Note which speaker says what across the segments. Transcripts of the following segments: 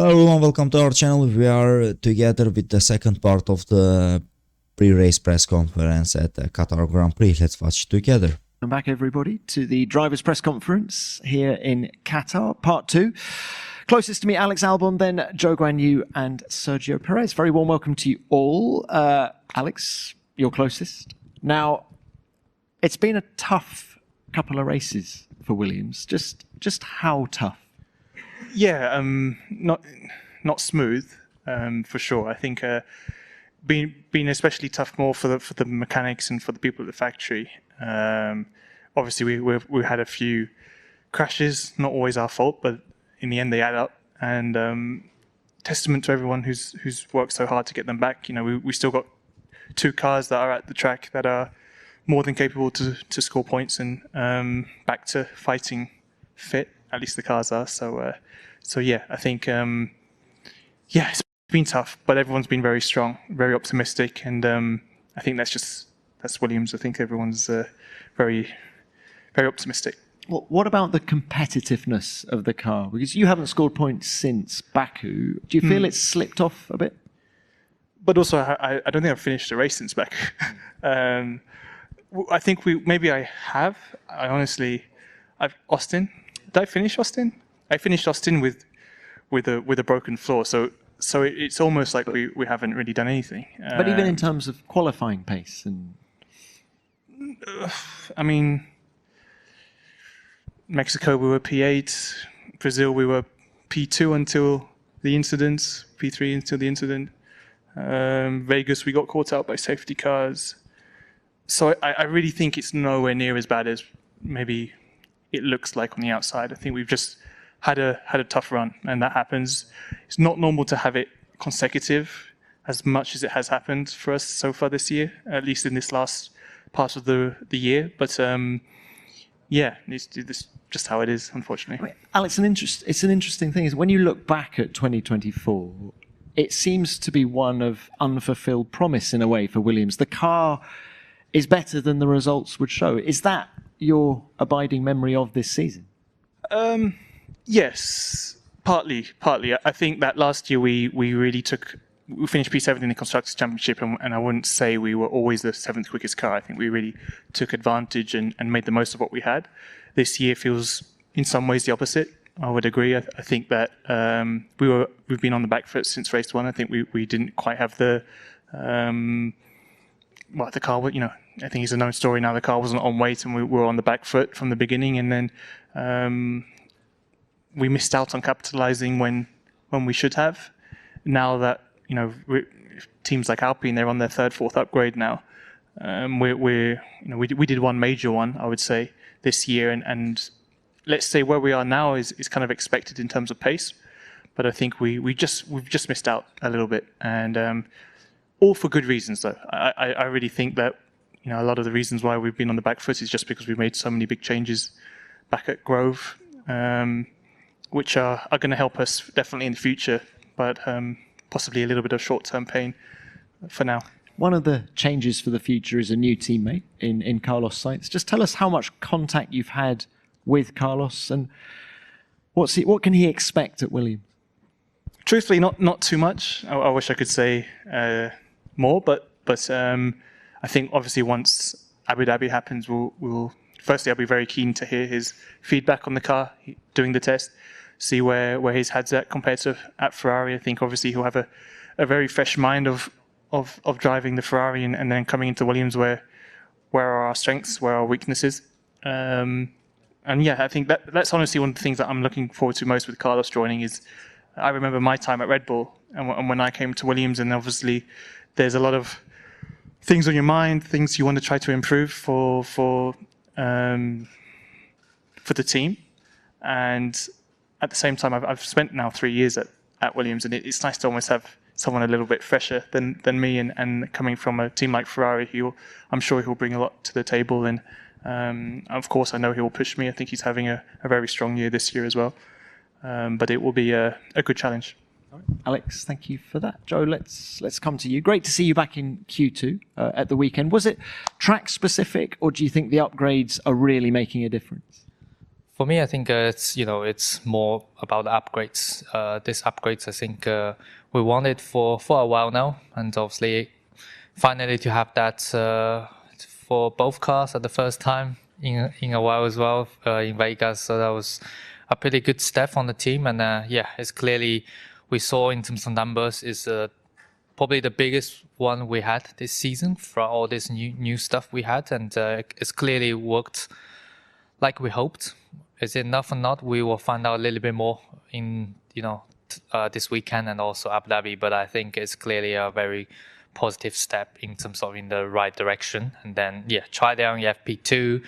Speaker 1: Hello everyone, welcome to our channel. We are together with the second part of the pre-race press conference at the Qatar Grand Prix. Let's watch it together.
Speaker 2: Welcome back everybody to the drivers press conference here in Qatar, part 2. Closest to me, Alex Albon, then Zhou Guanyu and Sergio Perez. Very warm welcome to you all. Alex, you're closest. Now, it's been a tough couple of races for Williams. Just how tough?
Speaker 3: Yeah, not smooth for sure. I think been especially tough more for the mechanics and for the people at the factory. Obviously, we had a few crashes, not always our fault, but in the end they add up. And testament to everyone who's worked so hard to get them back. You know, we still got 2 cars that are at the track that are more than capable to score points and back to fighting fit. At least the cars are. So yeah, I think it's been tough, but everyone's been very strong, very optimistic, and I think that's Williams. I think everyone's very optimistic.
Speaker 2: Well, what about the competitiveness of the car? Because you haven't scored points since Baku. Do you feel it's slipped off a bit?
Speaker 3: But also, I don't think I've finished a race since Baku. I think I have. I honestly, Austin. Did I finish Austin? I finished Austin with a broken floor, so it's almost like we haven't really done anything.
Speaker 2: But even in terms of qualifying pace, and
Speaker 3: I mean, Mexico we were P8, Brazil we were P2 until the incident, P3 until the incident. Vegas we got caught out by safety cars. So I really think it's nowhere near as bad as maybe it looks like on the outside. I think we've just had a tough run, and that happens. It's not normal to have it consecutive as much as it has happened for us so far this year, at least in this last part of the year. But yeah, it's just how it is, unfortunately.
Speaker 2: Alex, it's an interesting thing is when you look back at 2024, it seems to be one of unfulfilled promise in a way for Williams. The car is better than the results would show. Is that your abiding memory of this season?
Speaker 3: Yes, partly. I think that last year we finished P7 in the Constructors' Championship, and I wouldn't say we were always the 7th quickest car. I think we really took advantage and made the most of what we had. This year feels in some ways the opposite. I would agree. I think that we've been on the back foot since race 1. I think we didn't quite have the car. You know, I think it's a known story now. The car wasn't on weight, and we were on the back foot from the beginning. And then we missed out on capitalizing when we should have. Now that teams like Alpine, they're on their 3rd, 4th upgrade now. We did one major one, I would say, this year, and let's say where we are now is kind of expected in terms of pace. But I think we've just missed out a little bit, and all for good reasons though. I really think that a lot of the reasons why we've been on the back foot is just because we've made so many big changes back at Grove, which are going to help us definitely in the future, but possibly a little bit of short-term pain for now.
Speaker 2: One of the changes for the future is a new teammate in Carlos Sainz. Just tell us how much contact you've had with Carlos, and what can he expect at Williams?
Speaker 3: Truthfully, not too much. I wish I could say more, but I think obviously once Abu Dhabi happens, we'll firstly I'll be very keen to hear his feedback on the car, doing the test, see where his head's at compared to at Ferrari. I think obviously he'll have a very fresh mind of driving the Ferrari and then coming into Williams where are our strengths, where are our weaknesses. And yeah, I think that's honestly one of the things that I'm looking forward to most with Carlos joining is I remember my time at Red Bull and when I came to Williams, and obviously there's a lot of things on your mind, things you want to try to improve for the team. And at the same time, I've spent now 3 years at Williams, and it's nice to almost have someone a little bit fresher than me, and coming from a team like Ferrari, I'm sure he'll bring a lot to the table, and of course I know he will push me. I think he's having a very strong year this year as well, but it will be a good challenge.
Speaker 2: Alex, thank you for that. Joe, let's come to you. Great to see you back in Q2 at the weekend. Was it track specific, or do you think the upgrades are really making a difference?
Speaker 4: For me, I think it's more about the upgrades. These upgrades, I think we wanted for a while now, and obviously, finally to have that for both cars at the first time in a while as well in Vegas. So that was a pretty good step on the team, and it's clearly we saw in terms of numbers is probably the biggest one we had this season for all this new stuff we had, and it's clearly worked like we hoped. Is it enough or not? We will find out a little bit more in this weekend and also Abu Dhabi. But I think it's clearly a very positive step in terms of in the right direction. And then try there on FP2,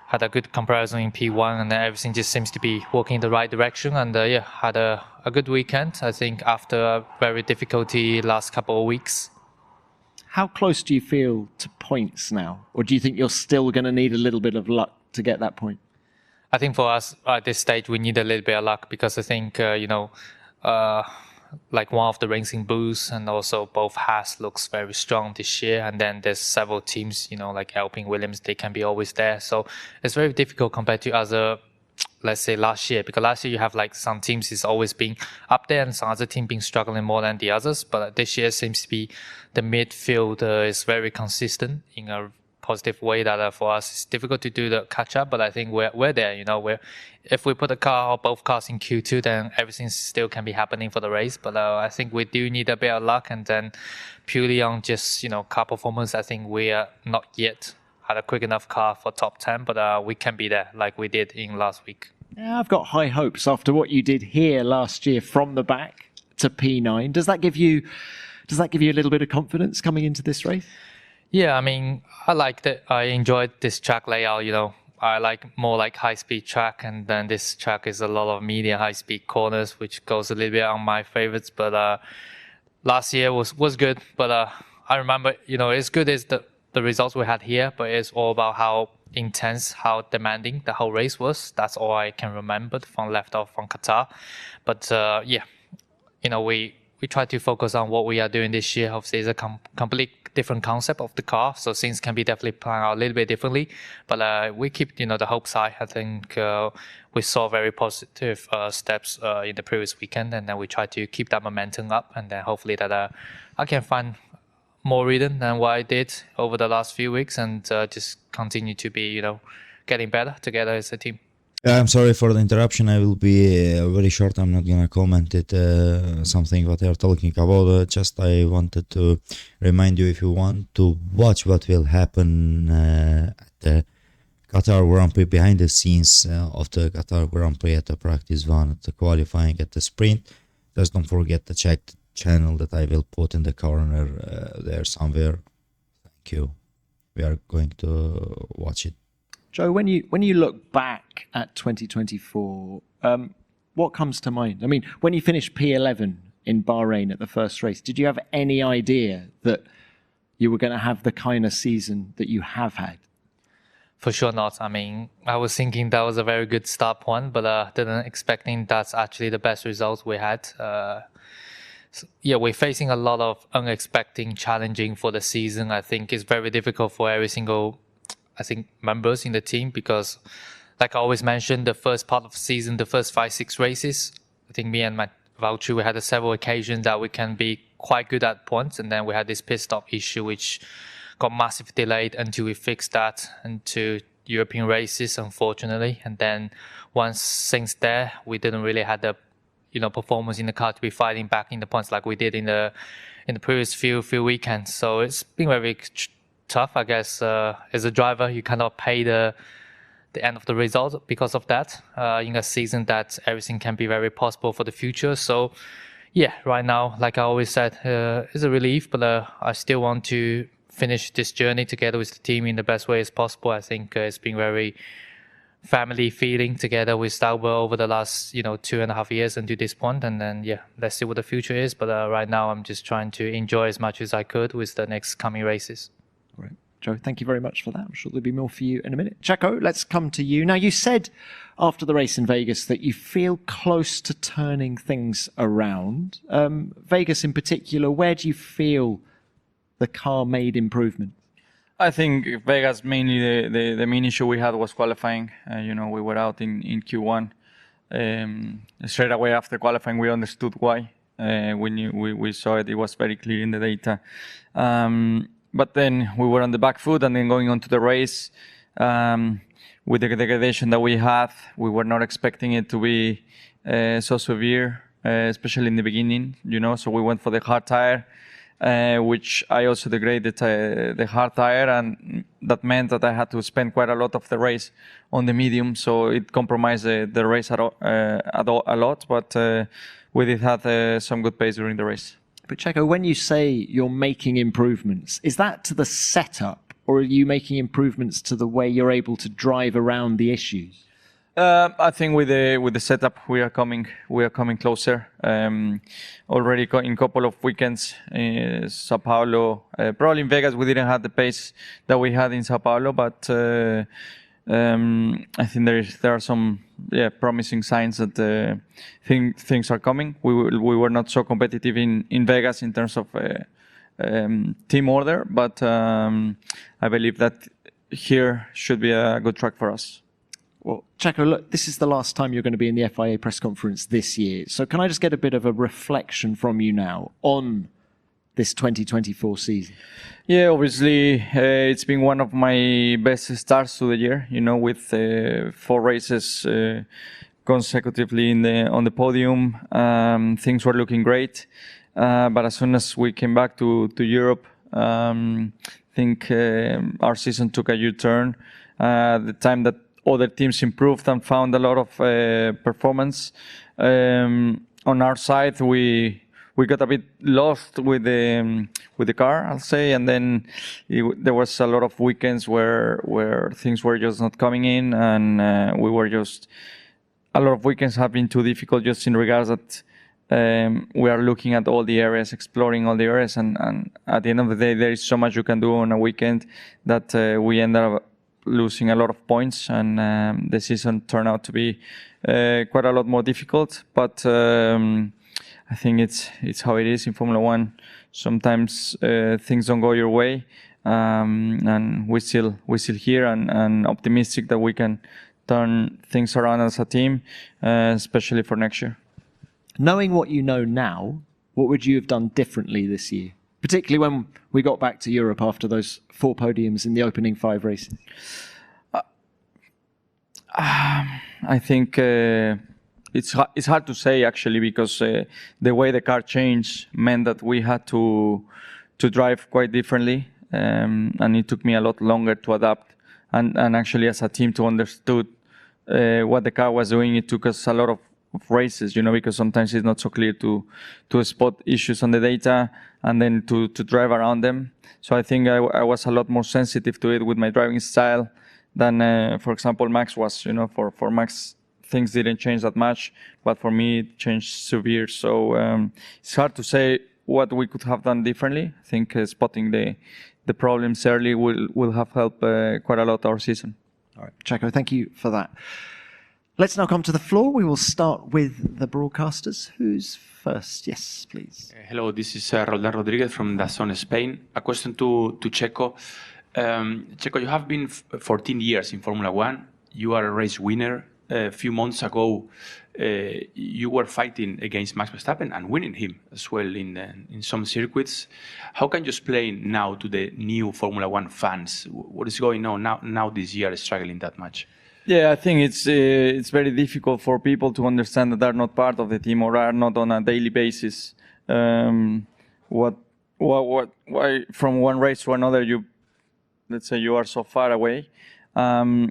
Speaker 4: had a good comparison in P1, and then everything just seems to be working in the right direction. And had a good weekend. I think after a very difficulty last couple of weeks.
Speaker 2: How close do you feel to points now, or do you think you're still going to need a little bit of luck to get that point?
Speaker 4: I think for us at this stage, we need a little bit of luck because I think, like one of the Racing Bulls and also both Haas looks very strong this year. And then there's several teams, like Alpine, Williams, they can be always there. So it's very difficult compared to other, let's say last year, because last year you have like some teams is always being up there and some other team being struggling more than the others. But this year seems to be the midfield is very consistent in a positive way that for us it's difficult to do the catch up, but I think we're there. If we put a car or both cars in Q2, then everything still can be happening for the race. But I think we do need a bit of luck, and then purely on just car performance, I think we are not yet had a quick enough car for top 10, but we can be there like we did in last week.
Speaker 2: Yeah, I've got high hopes after what you did here last year from the back to P9. Does that give you a little bit of confidence coming into this race?
Speaker 4: Yeah, I mean, I liked it. I enjoyed this track layout, I like more like high-speed track, and then this track is a lot of medium high-speed corners, which goes a little bit on my favorites. But last year was good. But I remember, it's good is the results we had here, but it's all about how intense, how demanding the whole race was. That's all I can remember from left off from Qatar. But we try to focus on what we are doing this year. Obviously, it's a complete different concept of the car, so things can be definitely planned out a little bit differently. But we keep, the hopes high. I think we saw very positive steps in the previous weekend, and then we try to keep that momentum up, and then hopefully that I can find more rhythm than what I did over the last few weeks, and just continue to be, getting better together as a team.
Speaker 1: I'm sorry for the interruption. I will be very short. I'm not gonna comment it something what they are talking about. Just I wanted to remind you, if you want to watch what will happen at the Qatar Grand Prix, behind the scenes of the Qatar Grand Prix at the practice one, at the qualifying, at the sprint, just don't forget to check the channel that I will put in the corner there somewhere. Thank you. We are going to watch it.
Speaker 2: Zhou, when you look back at 2024, what comes to mind? I mean, when you finished P11 in Bahrain at the first race, did you have any idea that you were going to have the kind of season that you have had?
Speaker 4: For sure not. I mean, I was thinking that was a very good start point, but didn't expecting that's actually the best results we had. We're facing a lot of unexpected challenging for the season. I think it's very difficult for every single members in the team, because like I always mention, the first part of the season, the first 5-6 races, I think me and my Valtteri, we had several occasions that we can be quite good at points, and then we had this pit stop issue which got massively delayed until we fixed that into European races, unfortunately. And then once things there, we didn't really have the performance in the car to be fighting back in the points like we did in the previous few weekends. So it's been very tough, I guess. As a driver, you cannot pay the end of the result because of that in a season that everything can be very possible for the future. So right now, like I always said, it's a relief, but I still want to finish this journey together with the team in the best way as possible. I think it's been very family feeling together with Albon over the last 2.5 years until this point, and then let's see what the future is. But right now I'm just trying to enjoy as much as I could with the next coming races.
Speaker 2: Right. Zhou, thank you very much for that. I'm sure there'll be more for you in a minute. Checo, let's come to you. Now, you said after the race in Vegas that you feel close to turning things around. Vegas in particular, where do you feel the car made improvement?
Speaker 5: I think Vegas mainly the main issue we had was qualifying. We were out in Q1. Straight away after qualifying, we understood why. We saw it. It was very clear in the data. But then we were on the back foot, and then going on to the race, with the degradation that we had, we were not expecting it to be so severe, especially in the beginning. So we went for the hard tire, which I also degraded the hard tire, and that meant that I had to spend quite a lot of the race on the medium. So it compromised the race a lot, but we did have some good pace during the race.
Speaker 2: But Checo, when you say you're making improvements, is that to the setup, or are you making improvements to the way you're able to drive around the issues?
Speaker 5: I think with the setup we are coming closer. Already in a couple of weekends, Sao Paulo, probably in Vegas we didn't have the pace that we had in Sao Paulo, but I think there are some promising signs that things are coming. We were not so competitive in Vegas in terms of team order, but I believe that here should be a good track for us.
Speaker 2: Well, Checo, look, this is the last time you're going to be in the FIA press conference this year. So can I just get a bit of a reflection from you now on this 2024 season?
Speaker 5: Yeah, obviously, it's been one of my best starts to the year, with 4 races consecutively on the podium. Things were looking great. But as soon as we came back to Europe, I think our season took a U-turn. The time that other teams improved and found a lot of performance. On our side, we got a bit lost with the car, I'll say, and then there was a lot of weekends where things were just not coming in, and a lot of weekends have been too difficult just in regards that we are looking at all the areas, exploring all the areas, and at the end of the day, there is so much you can do on a weekend that we end up losing a lot of points, and the season turned out to be quite a lot more difficult. But I think it's how it is in Formula One. Sometimes things don't go your way, and we're still here and optimistic that we can turn things around as a team, especially for next year.
Speaker 2: Knowing what you know now, what would you have done differently this year? Particularly when we got back to Europe after those 4 podiums in the opening 5 races.
Speaker 5: I think it's hard to say actually, because the way the car changed meant that we had to drive quite differently, and it took me a lot longer to adapt. And actually, as a team, to understood what the car was doing, it took us a lot of races, because sometimes it's not so clear to spot issues on the data and then to drive around them. So I think I was a lot more sensitive to it with my driving style than, for example, Max was. For Max, things didn't change that much, but for me, it changed severe. So it's hard to say what we could have done differently. I think spotting the problems early will have helped quite a lot our season.
Speaker 2: All right, Checo, thank you for that. Let's now come to the floor. We will start with the broadcasters. Who's first? Yes, please.
Speaker 6: Hello, this is Roldan Rodriguez from DAZN Spain. A question to Checo. Checo, you have been 14 years in Formula One. You are a race winner. A few months ago, you were fighting against Max Verstappen and winning him as well in some circuits. How can you explain now to the new Formula One fans what is going on now this year, struggling that much?
Speaker 5: Yeah, I think it's very difficult for people to understand that they're not part of the team or are not on a daily basis. Why from one race to another, let's say you are so far away. I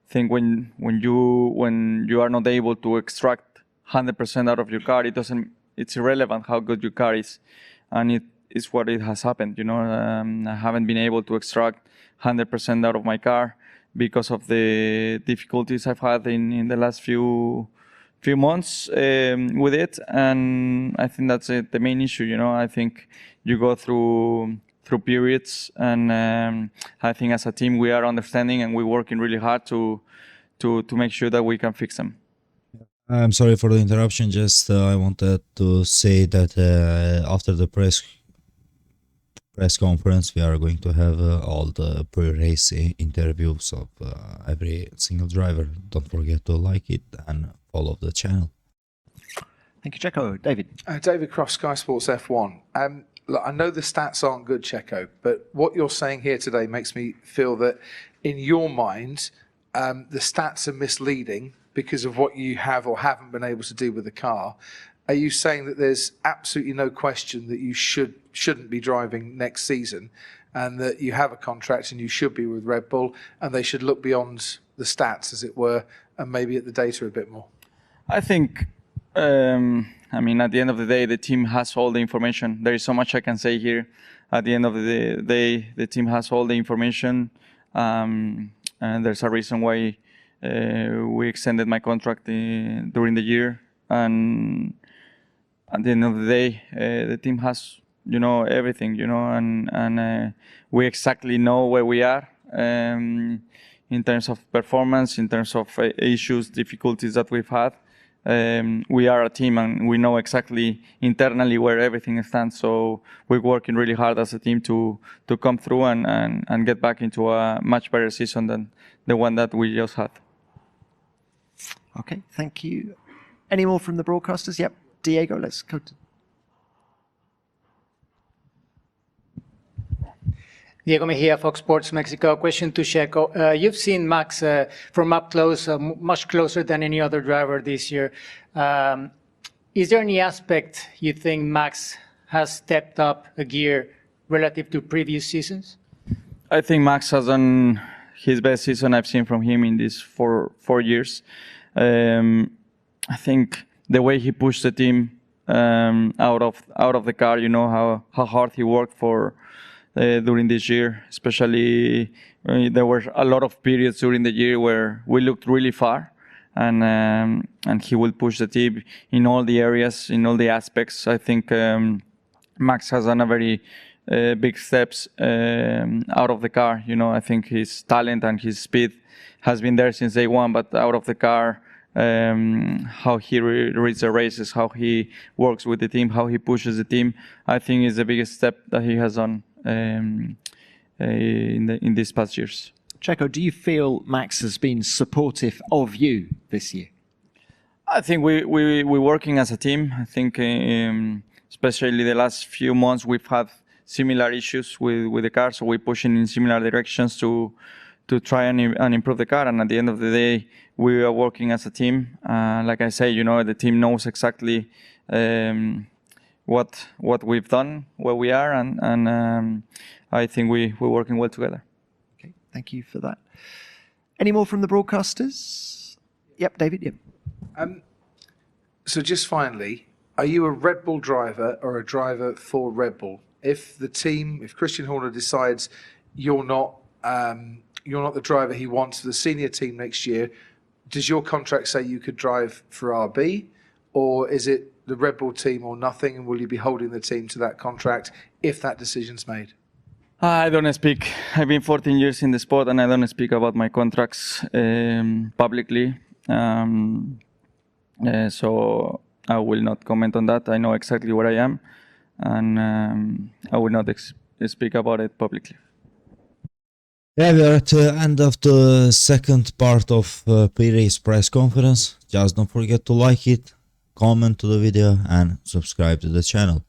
Speaker 5: think when you are not able to extract 100% out of your car, it's irrelevant how good your car is, and it is what it has happened. I haven't been able to extract 100% out of my car because of the difficulties I've had in the last few months with it, and I think that's the main issue. I think you go through periods, and I think as a team we are understanding and we're working really hard to make sure that we can fix them.
Speaker 1: I'm sorry for the interruption. Just I wanted to say that after the press press conference. We are going to have all the pre-race interviews of every single driver. Don't forget to like it and follow the channel.
Speaker 2: Thank you, Checo. David.
Speaker 7: David Cross, Sky Sports F1. Look, I know the stats aren't good, Checo, but what you're saying here today makes me feel that in your mind, the stats are misleading because of what you have or haven't been able to do with the car. Are you saying that there's absolutely no question that you shouldn't be driving next season, and that you have a contract and you should be with Red Bull, and they should look beyond the stats, as it were, and maybe at the data a bit more?
Speaker 5: I think, I mean, at the end of the day, the team has all the information. There is so much I can say here. At the end of the day, the team has all the information, and there's a reason why we extended my contract during the year. And at the end of the day, the team has, everything, and we exactly know where we are in terms of performance, in terms of issues, difficulties that we've had. We are a team, and we know exactly internally where everything stands. So we're working really hard as a team to come through and get back into a much better season than the one that we just had.
Speaker 2: Okay, thank you. Any more from the broadcasters? Yep, Diego, let's go to...
Speaker 8: Diego Mejia, Fox Sports Mexico. Question to Checo. You've seen Max from up close, much closer than any other driver this year. Is there any aspect you think Max has stepped up a gear relative to previous seasons?
Speaker 5: I think Max has done his best season I've seen from him in these four years. I think the way he pushed the team out of the car, how hard he worked for during this year, especially there were a lot of periods during the year where we looked really far, and he will push the team in all the areas, in all the aspects. I think Max has done a very big steps out of the car. I think his talent and his speed has been there since day one, but out of the car, how he reads the races, how he works with the team, how he pushes the team, I think is the biggest step that he has done in these past years.
Speaker 2: Checo, do you feel Max has been supportive of you this year?
Speaker 5: I think we're working as a team. I think especially the last few months we've had similar issues with the car, so we're pushing in similar directions to try and improve the car. And at the end of the day, we are working as a team. Like I say, the team knows exactly what we've done, where we are, and I think we're working well together.
Speaker 2: Okay, thank you for that. Any more from the broadcasters? Yep, David. Yep.
Speaker 7: So just finally, are you a Red Bull driver or a driver for Red Bull? If Christian Horner decides you're not the driver he wants for the senior team next year, does your contract say you could drive for RB, or is it the Red Bull team or nothing, and will you be holding the team to that contract if that decision's made?
Speaker 5: I don't speak. I've been 14 years in the sport, and I don't speak about my contracts publicly. So I will not comment on that. I know exactly where I am, and I will not speak about it publicly.
Speaker 1: Yeah, we are at the end of the second part of pre-race press conference. Just don't forget to like it, comment to the video, and subscribe to the channel.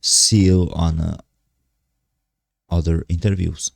Speaker 1: See you on other interviews.